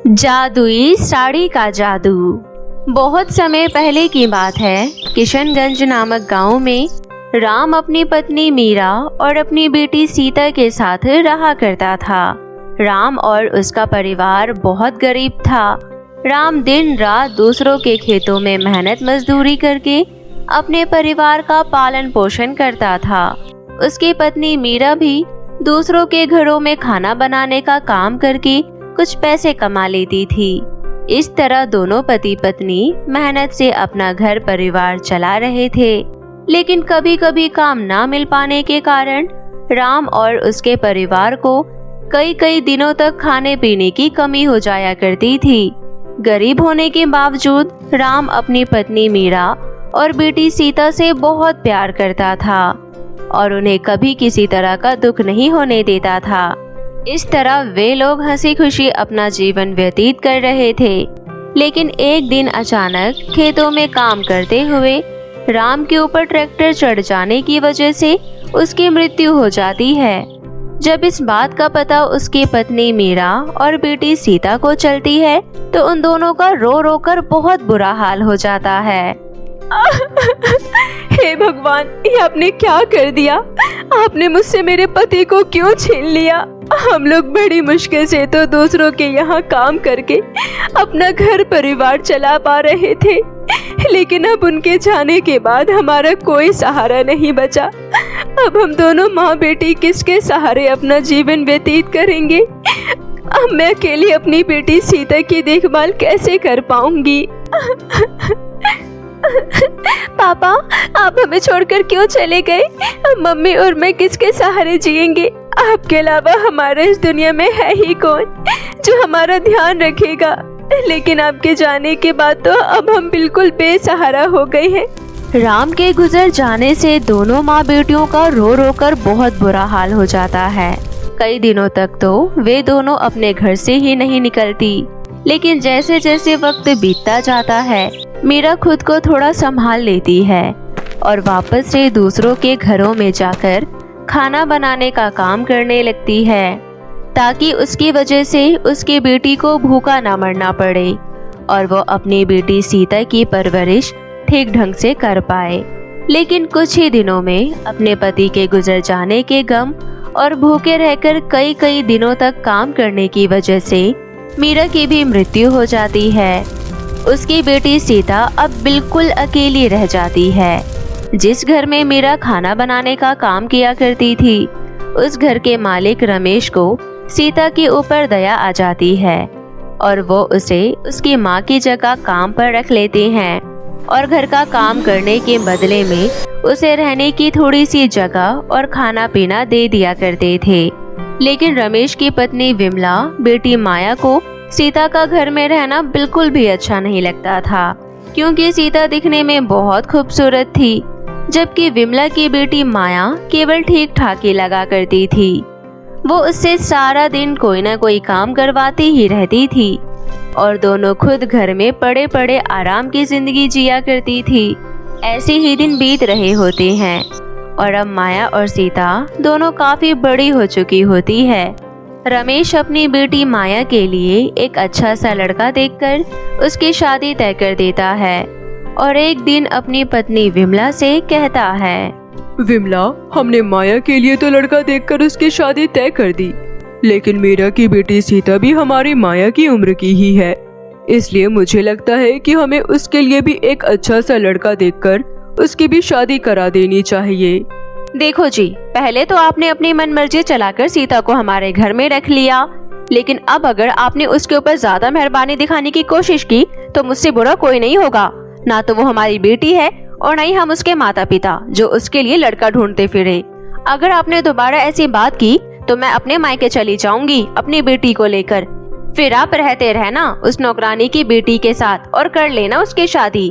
जादुई साड़ी का जादू। बहुत समय पहले की बात है। किशनगंज नामक गांव में राम अपनी पत्नी मीरा और अपनी बेटी सीता के साथ रहा करता था। राम और उसका परिवार बहुत गरीब था। राम दिन रात दूसरों के खेतों में मेहनत मजदूरी करके अपने परिवार का पालन पोषण करता था। उसकी पत्नी मीरा भी दूसरों के घरों में खाना बनाने का काम करके कुछ पैसे कमा लेती थी। इस तरह दोनों पति पत्नी मेहनत से अपना घर परिवार चला रहे थे। लेकिन कभी कभी काम ना मिल पाने के कारण राम और उसके परिवार को कई कई दिनों तक खाने पीने की कमी हो जाया करती थी। गरीब होने के बावजूद राम अपनी पत्नी मीरा और बेटी सीता से बहुत प्यार करता था और उन्हें कभी किसी तरह का दुख नहीं होने देता था। इस तरह वे लोग हंसी खुशी अपना जीवन व्यतीत कर रहे थे। लेकिन एक दिन अचानक खेतों में काम करते हुए राम के ऊपर ट्रैक्टर चढ़ जाने की वजह से उसकी मृत्यु हो जाती है। जब इस बात का पता उसकी पत्नी मीरा और बेटी सीता को चलती है तो उन दोनों का रो रो कर बहुत बुरा हाल हो जाता है। हे भगवान, ये आपने क्या कर दिया? आपने मुझसे मेरे पति को क्यों छीन लिया? हम लोग बड़ी मुश्किल से तो दूसरों के यहाँ काम करके अपना घर परिवार चला पा रहे थे, लेकिन अब उनके जाने के बाद हमारा कोई सहारा नहीं बचा। अब हम दोनों माँ बेटी किसके सहारे अपना जीवन व्यतीत करेंगे? अब मैं अकेली अपनी बेटी सीता की देखभाल कैसे कर पाऊंगी? पापा, आप हमें छोड़कर क्यों चले गए? मम्मी और मैं किसके सहारे जिएंगे? आपके अलावा हमारे इस दुनिया में है ही कौन जो हमारा ध्यान रखेगा? लेकिन आपके जाने के बाद तो अब हम बिल्कुल बेसहारा हो गए हैं। राम के गुजर जाने से दोनों माँ बेटियों का रो रो कर बहुत बुरा हाल हो जाता है। कई दिनों तक तो वे दोनों अपने घर से ही नहीं निकलती। लेकिन जैसे जैसे वक्त बीतता जाता है मीरा खुद को थोड़ा संभाल लेती है और वापस से दूसरों के घरों में जाकर खाना बनाने का काम करने लगती है, ताकि उसकी वजह से उसकी बेटी को भूखा ना मरना पड़े और वो अपनी बेटी सीता की परवरिश ठीक ढंग से कर पाए। लेकिन कुछ ही दिनों में अपने पति के गुजर जाने के गम और भूखे रहकर कई कई दिनों तक काम करने की वजह से मीरा की भी मृत्यु हो जाती है। उसकी बेटी सीता अब बिल्कुल अकेली रह जाती है। जिस घर में मीरा खाना बनाने का काम किया करती थी उस घर के मालिक रमेश को सीता के ऊपर दया आ जाती है और वो उसे उसकी माँ की जगह काम पर रख लेते हैं और घर का काम करने के बदले में उसे रहने की थोड़ी सी जगह और खाना पीना दे दिया करते थे। लेकिन रमेश की पत्नी विमला बेटी माया को सीता का घर में रहना बिल्कुल भी अच्छा नहीं लगता था, क्योंकि सीता दिखने में बहुत खूबसूरत थी, जबकि विमला की बेटी माया केवल ठीक ठाक ही लगा करती थी। वो उससे सारा दिन कोई ना कोई काम करवाती ही रहती थी और दोनों खुद घर में पड़े पड़े आराम की जिंदगी जिया करती थी। ऐसे ही दिन बीत रहे होते हैं और अब माया और सीता दोनों काफी बड़ी हो चुकी होती है। रमेश अपनी बेटी माया के लिए एक अच्छा सा लड़का देखकर उसकी शादी तय कर देता है और एक दिन अपनी पत्नी विमला से कहता है, विमला, हमने माया के लिए तो लड़का देखकर उसकी शादी तय कर दी, लेकिन मीरा की बेटी सीता भी हमारी माया की उम्र की ही है, इसलिए मुझे लगता है कि हमें उसके लिए भी एक अच्छा सा लड़का देखकर उसकी भी शादी करा देनी चाहिए। देखो जी, पहले तो आपने अपनी मनमर्जी चलाकर सीता को हमारे घर में रख लिया, लेकिन अब अगर आपने उसके ऊपर ज्यादा मेहरबानी दिखाने की कोशिश की तो मुझसे बुरा कोई नहीं होगा। ना तो वो हमारी बेटी है और न ही हम उसके माता पिता जो उसके लिए लड़का ढूंढते फिरे। अगर आपने दोबारा ऐसी बात की तो मैं अपने मायके चली जाऊंगी अपनी बेटी को लेकर। फिर आप रहते रहना उस नौकरानी की बेटी के साथ और कर लेना उसकी शादी।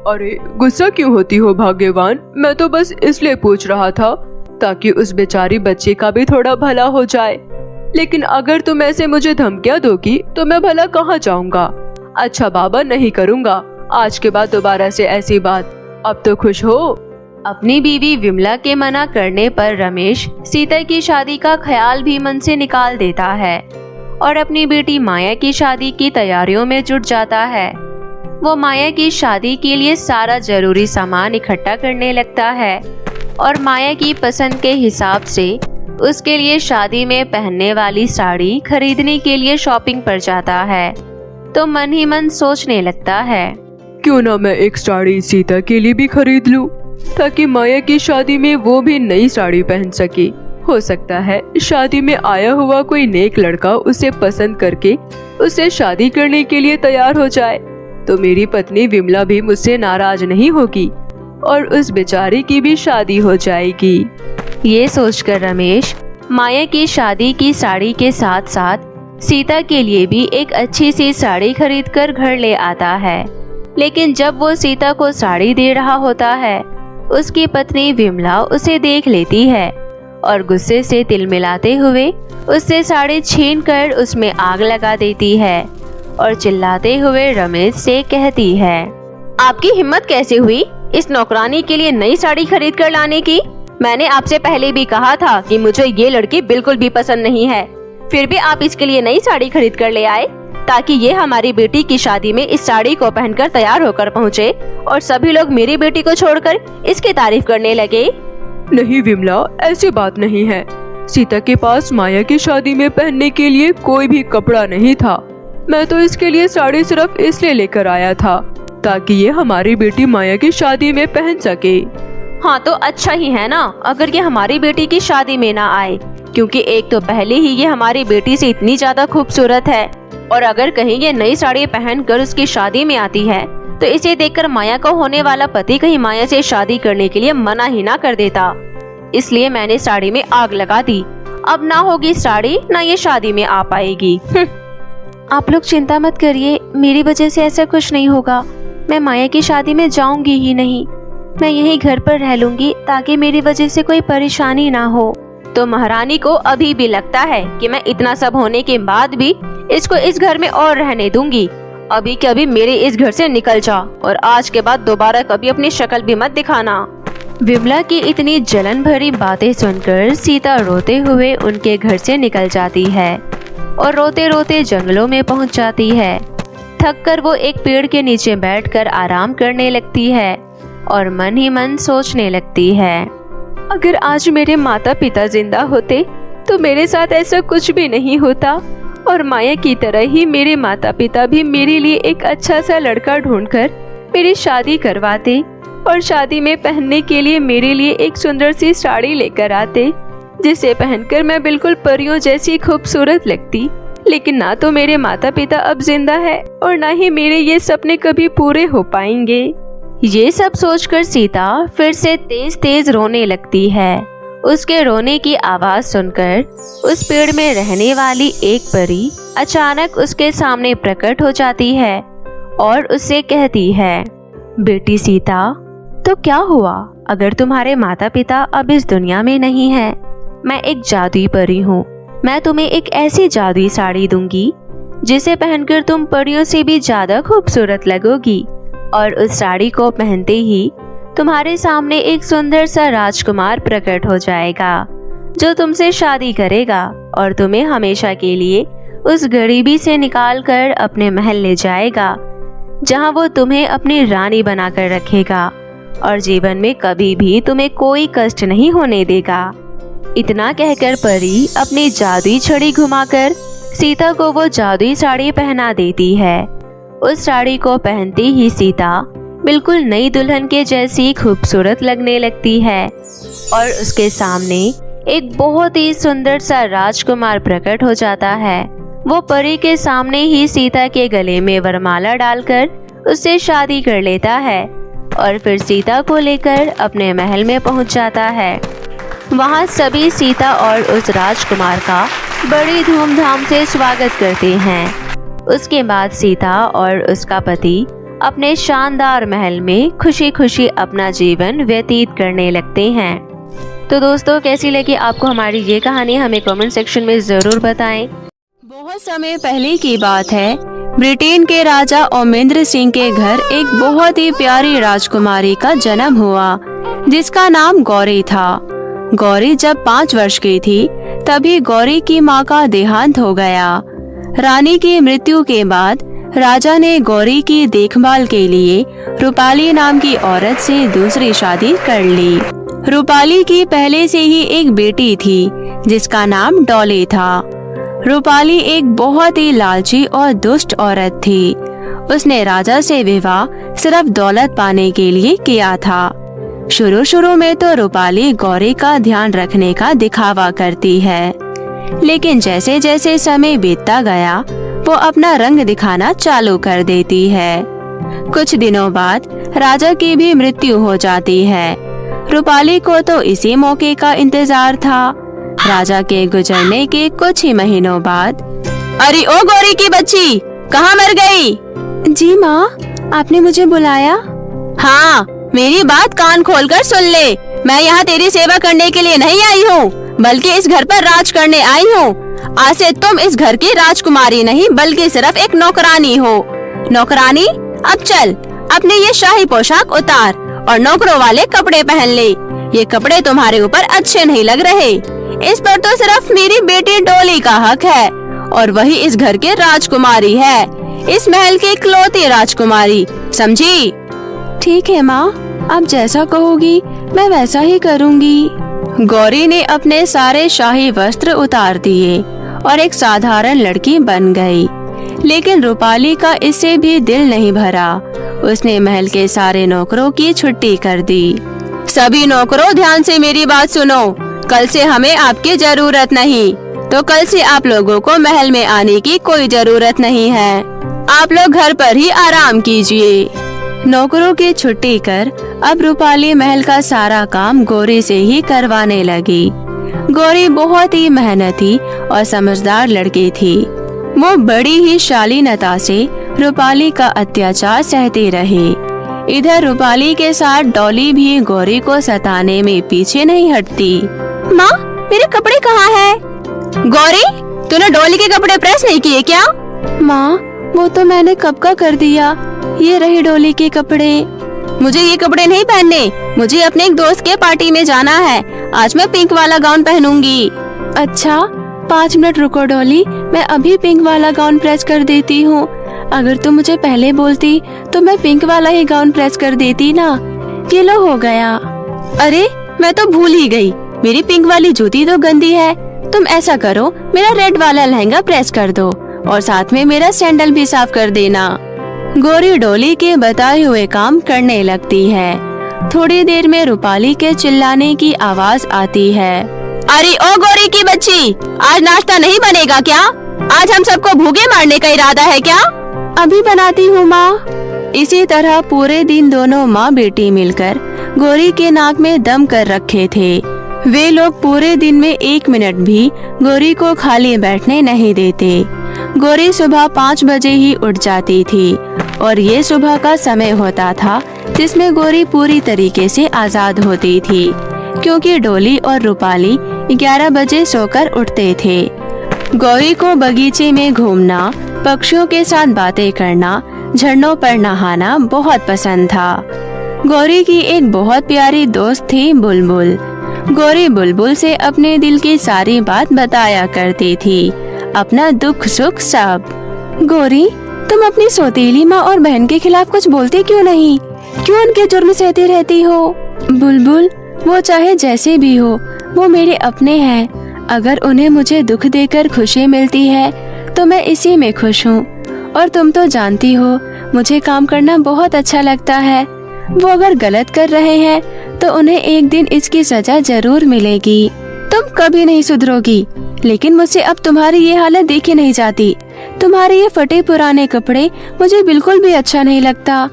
अरे गुस्सा क्यों होती हो भाग्यवान? मैं तो बस इसलिए पूछ रहा था ताकि उस बेचारी बच्चे का भी थोड़ा भला हो जाए। लेकिन अगर तुम ऐसे मुझे धमकियाँ दोगी तो मैं भला कहाँ जाऊँगा? अच्छा बाबा, नहीं करूँगा आज के बाद दोबारा से ऐसी बात। अब तो खुश हो? अपनी बीवी विमला के मना करने पर रमेश सीता की शादी का ख्याल भी मन से निकाल देता है और अपनी बेटी माया की शादी की तैयारियों में जुट जाता है। वो माया की शादी के लिए सारा जरूरी सामान इकट्ठा करने लगता है और माया की पसंद के हिसाब से उसके लिए शादी में पहनने वाली साड़ी खरीदने के लिए शॉपिंग पर जाता है। तो मन ही मन सोचने लगता है, क्यों ना मैं एक साड़ी सीता के लिए भी खरीद लूं, ताकि माया की शादी में वो भी नई साड़ी पहन सके। हो सकता है शादी में आया हुआ कोई नेक लड़का उसे पसंद करके उससे शादी करने के लिए तैयार हो जाए, तो मेरी पत्नी विमला भी मुझसे नाराज नहीं होगी और उस बेचारी की भी शादी हो जाएगी। ये सोचकर रमेश माया की शादी की साड़ी के साथ साथ सीता के लिए भी एक अच्छी सी साड़ी खरीदकर घर ले आता है। लेकिन जब वो सीता को साड़ी दे रहा होता है, उसकी पत्नी विमला उसे देख लेती है और गुस्से से तिलमिलाते हुए उससे साड़ी छीनकर उसमें आग लगा देती है और चिल्लाते हुए रमेश से कहती है, आपकी हिम्मत कैसे हुई इस नौकरानी के लिए नई साड़ी खरीद कर लाने की? मैंने आपसे पहले भी कहा था कि मुझे ये लड़की बिल्कुल भी पसंद नहीं है, फिर भी आप इसके लिए नई साड़ी खरीद कर ले आए ताकि ये हमारी बेटी की शादी में इस साड़ी को पहनकर तैयार होकर पहुँचे और सभी लोग मेरी बेटी को छोड़कर इसकी तारीफ करने लगे। नहीं विमला, ऐसी बात नहीं है। सीता के पास माया की शादी में पहनने के लिए कोई भी कपड़ा नहीं था। मैं तो इसके लिए साड़ी सिर्फ इसलिए लेकर आया था ताकि ये हमारी बेटी माया की शादी में पहन सके। हाँ तो अच्छा ही है ना अगर ये हमारी बेटी की शादी में ना आए, क्योंकि एक तो पहले ही ये हमारी बेटी से इतनी ज्यादा खूबसूरत है और अगर कहीं ये नई साड़ी पहनकर उसकी शादी में आती है तो इसे देखकर माया को होने वाला पति कहीं माया से शादी करने के लिए मना ही ना कर देता। इसलिए मैंने साड़ी में आग लगा दी। अब ना होगी साड़ी ना ये शादी में आ पाएगी। आप लोग चिंता मत करिए, मेरी वजह से ऐसा कुछ नहीं होगा। मैं माया की शादी में जाऊंगी ही नहीं, मैं यहीं घर पर रह लूंगी ताकि मेरी वजह से कोई परेशानी ना हो। तो महारानी को अभी भी लगता है कि मैं इतना सब होने के बाद भी इसको इस घर में और रहने दूंगी। अभी के अभी मेरे इस घर से निकल जा और आज के बाद दोबारा कभी अपनी शक्ल भी मत दिखाना। विमला की इतनी जलन भरी बातें सुनकर सीता रोते हुए उनके घर से निकल जाती है और रोते रोते जंगलों में पहुंच जाती है। थक कर वो एक पेड़ के नीचे बैठकर आराम करने लगती है और मन ही मन सोचने लगती है, अगर आज मेरे माता पिता जिंदा होते तो मेरे साथ ऐसा कुछ भी नहीं होता और माया की तरह ही मेरे माता पिता भी मेरे लिए एक अच्छा सा लड़का ढूंढकर मेरी शादी करवाते और शादी में पहनने के लिए मेरे लिए एक सुंदर सी साड़ी लेकर आते जिसे पहनकर मैं बिल्कुल परियों जैसी खूबसूरत लगती। लेकिन ना तो मेरे माता पिता अब जिंदा है और ना ही मेरे ये सपने कभी पूरे हो पाएंगे। ये सब सोचकर सीता फिर से तेज तेज रोने लगती है। उसके रोने की आवाज सुनकर उस पेड़ में रहने वाली एक परी अचानक उसके सामने प्रकट हो जाती है और उससे कहती है, बेटी सीता, तो क्या हुआ अगर तुम्हारे माता पिता अब इस दुनिया में नहीं है? मैं एक जादुई परी हूँ। मैं तुम्हें एक ऐसी जादुई साड़ी दूंगी जिसे पहनकर तुम परियों से भी ज्यादा खूबसूरत लगोगी और उस साड़ी को पहनते ही तुम्हारे सामने एक सुंदर सा राजकुमार प्रकट हो जाएगा जो तुमसे शादी करेगा और तुम्हें हमेशा के लिए उस गरीबी से निकालकर अपने महल ले जाएगा जहां वो तुम्हें अपनी रानी बनाकर रखेगा और जीवन में कभी भी तुम्हें कोई कष्ट नहीं होने देगा। इतना कहकर परी अपनी जादुई छड़ी घुमाकर सीता को वो जादुई साड़ी पहना देती है। उस साड़ी को पहनते ही सीता बिल्कुल नई दुल्हन के जैसी खूबसूरत लगने लगती है और उसके सामने एक बहुत ही सुंदर सा राजकुमार प्रकट हो जाता है। वो परी के सामने ही सीता के गले में वरमाला डालकर उससे शादी कर लेता है और फिर सीता को लेकर अपने महल में पहुंच जाता है। वहां सभी सीता और उस राजकुमार का बड़ी धूमधाम से स्वागत करते हैं। उसके बाद सीता और उसका पति अपने शानदार महल में खुशी खुशी अपना जीवन व्यतीत करने लगते हैं। तो दोस्तों, कैसी लगी आपको हमारी ये कहानी? हमें कमेंट सेक्शन में ज़रूर बताएं। बहुत समय पहले की बात है, ब्रिटेन के राजा ओमेंद्र सिंह के घर एक बहुत ही प्यारी राजकुमारी का जन्म हुआ जिसका नाम गौरी था। गौरी जब 5 वर्ष की थी तभी गौरी की माँ का देहांत हो गया। रानी की मृत्यु के बाद राजा ने गौरी की देखभाल के लिए रूपाली नाम की औरत से दूसरी शादी कर ली। रूपाली की पहले से ही एक बेटी थी जिसका नाम डॉली था। रूपाली एक बहुत ही लालची और दुष्ट औरत थी। उसने राजा से विवाह सिर्फ दौलत पाने के लिए किया था। शुरू में तो रूपाली गौरी का ध्यान रखने का दिखावा करती है, लेकिन जैसे जैसे समय बीतता गया वो अपना रंग दिखाना चालू कर देती है। कुछ दिनों बाद राजा की भी मृत्यु हो जाती है। रूपाली को तो इसी मौके का इंतजार था। राजा के गुजरने के कुछ ही महीनों बाद, अरे ओ गौरी की बच्ची, कहाँ मर गई? जी माँ, आपने मुझे बुलाया? हाँ, मेरी बात कान खोलकर सुन ले। मैं यहाँ तेरी सेवा करने के लिए नहीं आई हूँ, बल्कि इस घर पर राज करने आई हूँ। आज से तुम इस घर की राजकुमारी नहीं बल्कि सिर्फ एक नौकरानी हो। नौकरानी, अब चल, अपने ये शाही पोशाक उतार और नौकरों वाले कपड़े पहन ले। ये कपड़े तुम्हारे ऊपर अच्छे नहीं लग रहे। इस पर तो सिर्फ मेरी बेटी डोली का हक है और वही इस घर की राजकुमारी है, इस महल की इकलौती राजकुमारी, समझी? ठीक है माँ, आप जैसा कहोगी मैं वैसा ही करूँगी। गौरी ने अपने सारे शाही वस्त्र उतार दिए और एक साधारण लड़की बन गई। लेकिन रूपाली का इससे भी दिल नहीं भरा। उसने महल के सारे नौकरों की छुट्टी कर दी। सभी नौकरों, ध्यान से मेरी बात सुनो। कल से हमें आपकी जरूरत नहीं, तो कल से आप लोगों को महल में आने की कोई जरूरत नहीं है। आप लोग घर पर ही आराम कीजिए। नौकरों की छुट्टी कर अब रूपाली महल का सारा काम गौरी से ही करवाने लगी। गौरी बहुत ही मेहनती और समझदार लड़की थी। वो बड़ी ही शालीनता से रूपाली का अत्याचार सहती रही। इधर रूपाली के साथ डॉली भी गौरी को सताने में पीछे नहीं हटती। माँ, मेरे कपड़े कहाँ हैं? गौरी, तूने डॉली के कपड़े प्रेस नहीं किए क्या? माँ, वो तो मैंने कब का कर दिया। ये रही डॉली के कपड़े। मुझे ये कपड़े नहीं पहनने, मुझे अपने एक दोस्त के पार्टी में जाना है। आज मैं पिंक वाला गाउन पहनूंगी। अच्छा, 5 मिनट रुको डॉली, मैं अभी पिंक वाला गाउन प्रेस कर देती हूँ। अगर तुम मुझे पहले बोलती तो मैं पिंक वाला ही गाउन प्रेस कर देती ना। ये लो हो गया। अरे, मैं तो भूल ही गई, मेरी पिंक वाली जूती तो गंदी है। तुम ऐसा करो, मेरा रेड वाला लहंगा प्रेस कर दो और साथ में मेरा सैंडल भी साफ कर देना। गौरी डोली के बताए हुए काम करने लगती है। थोड़ी देर में रूपाली के चिल्लाने की आवाज आती है। अरे ओ गौरी की बच्ची, आज नाश्ता नहीं बनेगा क्या? आज हम सबको भूखे मारने का इरादा है क्या? अभी बनाती हूँ माँ। इसी तरह पूरे दिन दोनों माँ बेटी मिलकर गौरी के नाक में दम कर रखे थे। वे लोग पूरे दिन में 1 मिनट भी गौरी को खाली बैठने नहीं देते। गौरी सुबह 5 बजे ही उठ जाती थी और ये सुबह का समय होता था जिसमें गौरी पूरी तरीके से आजाद होती थी, क्योंकि डोली और रूपाली 11 बजे सोकर उठते थे। गौरी को बगीचे में घूमना, पक्षियों के साथ बातें करना, झरनों पर नहाना बहुत पसंद था। गौरी की एक बहुत प्यारी दोस्त थी बुलबुल। गौरी बुलबुल से अपने दिल की सारी बात बताया करती थी, अपना दुख सुख सब। गौरी, तुम अपनी सौतेली माँ और बहन के खिलाफ कुछ बोलती क्यों नहीं? क्यों उनके जुर्म सहती रहती हो? बुलबुल, वो चाहे जैसे भी हो, वो मेरे अपने हैं। अगर उन्हें मुझे दुख देकर खुशी मिलती है तो मैं इसी में खुश हूँ। और तुम तो जानती हो, मुझे काम करना बहुत अच्छा लगता है। वो अगर गलत कर रहे हैं तो उन्हें एक दिन इसकी सजा जरूर मिलेगी। तुम कभी नहीं सुधरोगी, लेकिन मुझसे अब तुम्हारी ये हालत देखी नहीं जाती। तुम्हारे ये फटे पुराने कपड़े मुझे बिल्कुल भी अच्छा नहीं लगता।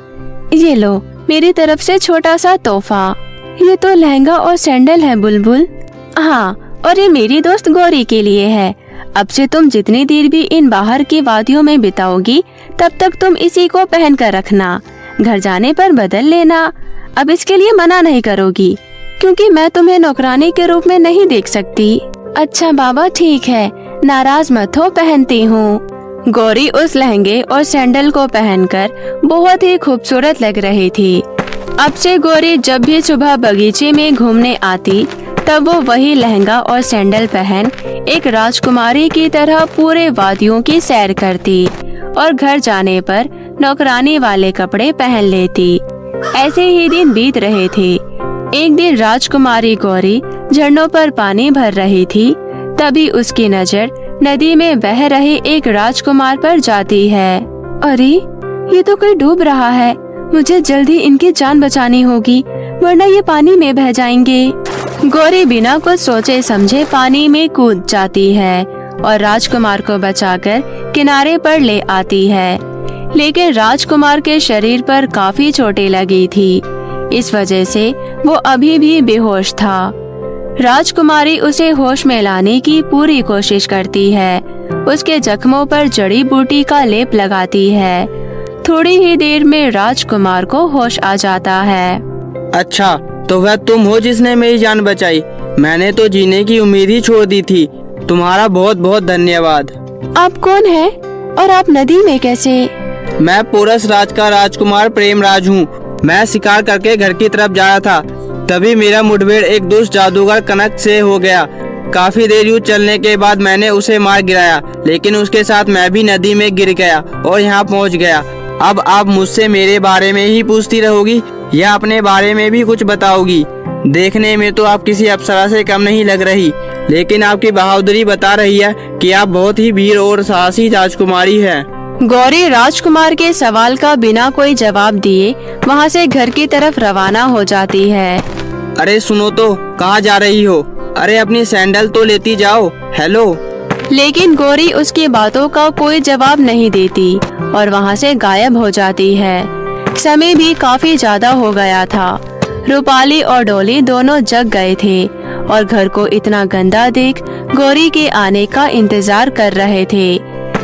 ये लो, मेरी तरफ से छोटा सा तोहफा। ये तो लहंगा और सैंडल है बुलबुल। हाँ, और ये मेरी दोस्त गौरी के लिए है। अब से तुम जितनी देर भी इन बाहर की वादियों में बिताओगी, तब तक तुम इसी को पहन कर रखना। घर जाने पर बदल लेना। अब इसके लिए मना नहीं करोगी, क्योंकि मैं तुम्हें नौकरानी के रूप में नहीं देख सकती। अच्छा बाबा, ठीक है, नाराज मत हो, पहनती हूँ। गौरी उस लहंगे और सैंडल को पहनकर बहुत ही खूबसूरत लग रही थी। अब से गौरी जब भी सुबह बगीचे में घूमने आती तब वो वही लहंगा और सैंडल पहन एक राजकुमारी की तरह पूरे वादियों की सैर करती और घर जाने पर नौकरानी वाले कपड़े पहन लेती। ऐसे ही दिन बीत रहे थे। एक दिन राजकुमारी गौरी झरनों पर पानी भर रही थी। तभी उसकी नजर नदी में बह रहे एक राजकुमार पर जाती है। अरे, ये तो कोई डूब रहा है। मुझे जल्दी इनकी जान बचानी होगी, वरना ये पानी में बह जाएंगे। गौरी बिना कुछ सोचे समझे पानी में कूद जाती है और राजकुमार को बचाकर किनारे पर ले आती है। लेकिन राजकुमार के शरीर पर काफी चोटें लगी थी। इस वजह से वो अभी भी बेहोश था। राजकुमारी उसे होश में लाने की पूरी कोशिश करती है। उसके जख्मों पर जड़ी बूटी का लेप लगाती है। थोड़ी ही देर में राजकुमार को होश आ जाता है। अच्छा, तो वह तुम हो जिसने मेरी जान बचाई। मैंने तो जीने की उम्मीद ही छोड़ दी थी। तुम्हारा बहुत बहुत धन्यवाद। आप कौन हैं और आप नदी में कैसे? मैं पोरस राज का राजकुमार प्रेमराज हूँ। मैं शिकार करके घर की तरफ जा रहा था, तभी मेरा मुठभेड़ एक दुष्ट जादूगर कनक से हो गया। काफी देर यूँ चलने के बाद मैंने उसे मार गिराया, लेकिन उसके साथ मैं भी नदी में गिर गया और यहाँ पहुँच गया। अब आप मुझसे मेरे बारे में ही पूछती रहोगी या अपने बारे में भी कुछ बताओगी? देखने में तो आप किसी अप्सरा से कम नहीं लग रही, लेकिन आपकी बहादुरी बता रही है कि आप बहुत ही वीर और साहसी राजकुमारी हैं। गौरी राजकुमार के सवाल का बिना कोई जवाब दिए वहाँ से घर की तरफ रवाना हो जाती है। अरे सुनो तो, कहाँ जा रही हो? अरे अपनी सैंडल तो लेती जाओ। हेलो। लेकिन गौरी उसकी बातों का कोई जवाब नहीं देती और वहाँ से गायब हो जाती है। समय भी काफी ज्यादा हो गया था। रूपाली और डोली दोनों जग गए थे और घर को इतना गंदा देख गौरी के आने का इंतजार कर रहे थे।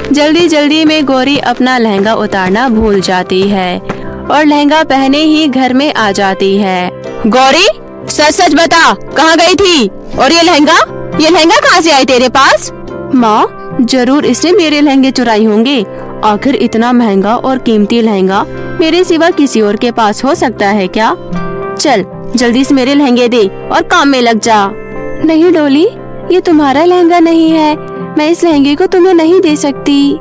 जल्दी जल्दी में गौरी अपना लहंगा उतारना भूल जाती है और लहंगा पहने ही घर में आ जाती है। गौरी, सच सच बता, कहाँ गई थी? और ये लहंगा कहाँ से आई तेरे पास? माँ, जरूर इसने मेरे लहंगे चुराई होंगे। आखिर इतना महंगा और कीमती लहंगा मेरे सिवा किसी और के पास हो सकता है क्या? चल जल्दी से मेरे लहंगे दे और काम में लग जा। नहीं डोली, ये तुम्हारा लहंगा नहीं है। मैं इस लहंगे को तुम्हें नहीं दे सकती।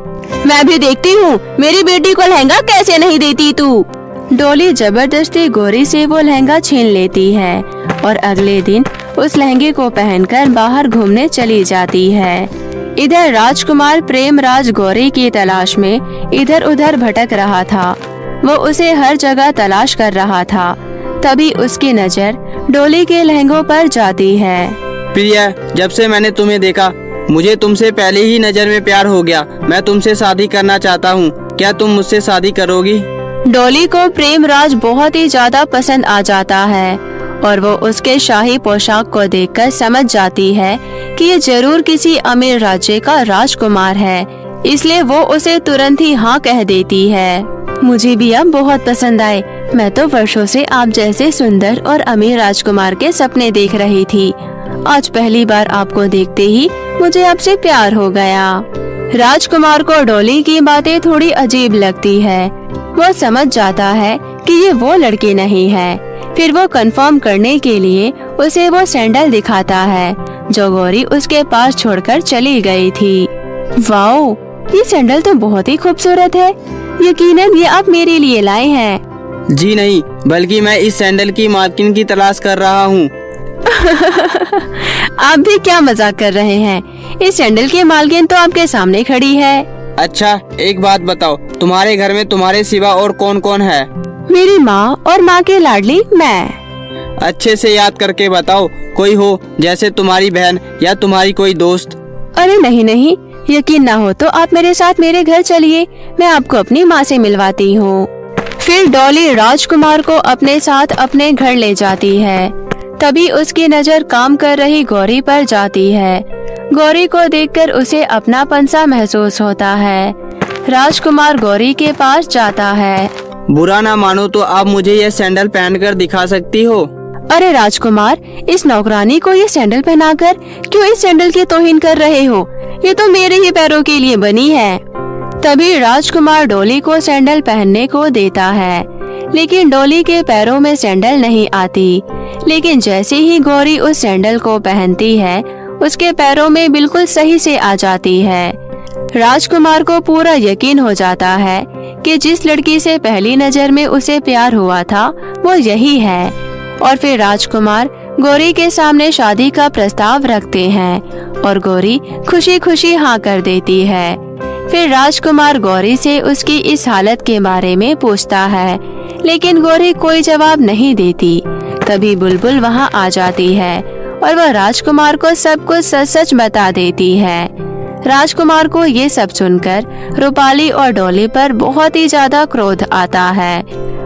मैं भी देखती हूँ मेरी बेटी को लहंगा कैसे नहीं देती तू। डोली जबरदस्ती गौरी से वो लहंगा छीन लेती है और अगले दिन उस लहंगे को पहनकर बाहर घूमने चली जाती है। इधर राजकुमार प्रेमराज गौरी की तलाश में इधर उधर भटक रहा था। वो उसे हर जगह तलाश कर रहा था। तभी उसकी नजर डोली के लहंगों पर जाती है। प्रिया, जब से मैंने तुम्हें देखा मुझे तुमसे पहले ही नजर में प्यार हो गया। मैं तुमसे शादी करना चाहता हूँ। क्या तुम मुझसे शादी करोगी? डोली को प्रेमराज बहुत ही ज्यादा पसंद आ जाता है और वो उसके शाही पोशाक को देखकर समझ जाती है कि ये जरूर किसी अमीर राज्य का राजकुमार है। इसलिए वो उसे तुरंत ही हाँ कह देती है। मुझे भी आप बहुत पसंद आए। मैं तो वर्षों से आप जैसे सुंदर और अमीर राजकुमार के सपने देख रही थी। आज पहली बार आपको देखते ही मुझे आपसे प्यार हो गया। राजकुमार को डोली की बातें थोड़ी अजीब लगती है। वो समझ जाता है कि ये वो लड़की नहीं है। फिर वो कंफर्म करने के लिए उसे वो सैंडल दिखाता है जो गौरी उसके पास छोड़कर चली गई थी। वाओ, ये सैंडल तो बहुत ही खूबसूरत है। यकीनन ये आप मेरे लिए लाए हैं। जी नहीं, बल्कि मैं इस सैंडल की मालकिन की तलाश कर रहा हूँ। आप भी क्या मजाक कर रहे हैं? इस सैंडल की मालकिन तो आपके सामने खड़ी है। अच्छा, एक बात बताओ, तुम्हारे घर में तुम्हारे सिवा और कौन कौन है? मेरी माँ और माँ के लाडली मैं। अच्छे से याद करके बताओ, कोई हो जैसे तुम्हारी बहन या तुम्हारी कोई दोस्त। अरे नहीं नहीं, यकीन ना हो तो आप मेरे साथ मेरे घर चलिए, मैं आपको अपनी माँ से मिलवाती हूँ। फिर डॉली राजकुमार को अपने साथ अपने घर ले जाती है। तभी उसकी नजर काम कर रही गौरी पर जाती है। गौरी को देखकर उसे अपनापन सा महसूस होता है। राजकुमार गौरी के पास जाता है। बुरा ना मानो तो आप मुझे ये सैंडल पहनकर दिखा सकती हो। अरे राजकुमार, इस नौकरानी को ये सैंडल पहनाकर क्यों इस सैंडल की तौहीन कर रहे हो? ये तो मेरे ही पैरों के लिए बनी है। तभी राजकुमार डोली को सैंडल पहनने को देता है, लेकिन डोली के पैरों में सैंडल नहीं आती। लेकिन जैसे ही गौरी उस सैंडल को पहनती है उसके पैरों में बिल्कुल सही से आ जाती है। राजकुमार को पूरा यकीन हो जाता है कि जिस लड़की से पहली नजर में उसे प्यार हुआ था वो यही है, और फिर राजकुमार गौरी के सामने शादी का प्रस्ताव रखते हैं और गौरी खुशी खुशी हाँ कर देती है। फिर राजकुमार गौरी से उसकी इस हालत के बारे में पूछता है, लेकिन गौरी कोई जवाब नहीं देती। तभी बुलबुल वहाँ आ जाती है और वह राजकुमार को सब कुछ सच सच बता देती है। राजकुमार को ये सब सुनकर रूपाली और डॉली पर बहुत ही ज्यादा क्रोध आता है।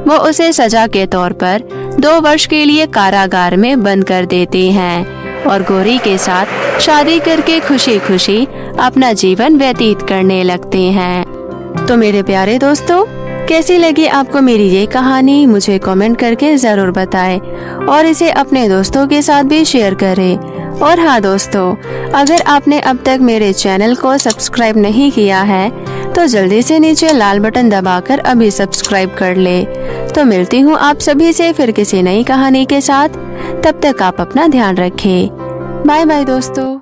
वो उसे सजा के तौर पर 2 वर्ष के लिए कारागार में बंद कर देते हैं और गौरी के साथ शादी करके खुशी खुशी अपना जीवन व्यतीत करने लगते हैं। तो मेरे प्यारे दोस्तों, कैसी लगी आपको मेरी ये कहानी, मुझे कमेंट करके जरूर बताएं और इसे अपने दोस्तों के साथ भी शेयर करें। और हाँ दोस्तों, अगर आपने अब तक मेरे चैनल को सब्सक्राइब नहीं किया है तो जल्दी से नीचे लाल बटन दबाकर अभी सब्सक्राइब कर ले। तो मिलती हूँ आप सभी से फिर किसी नई कहानी के साथ। तब तक आप अपना ध्यान रखें। बाय बाय दोस्तों।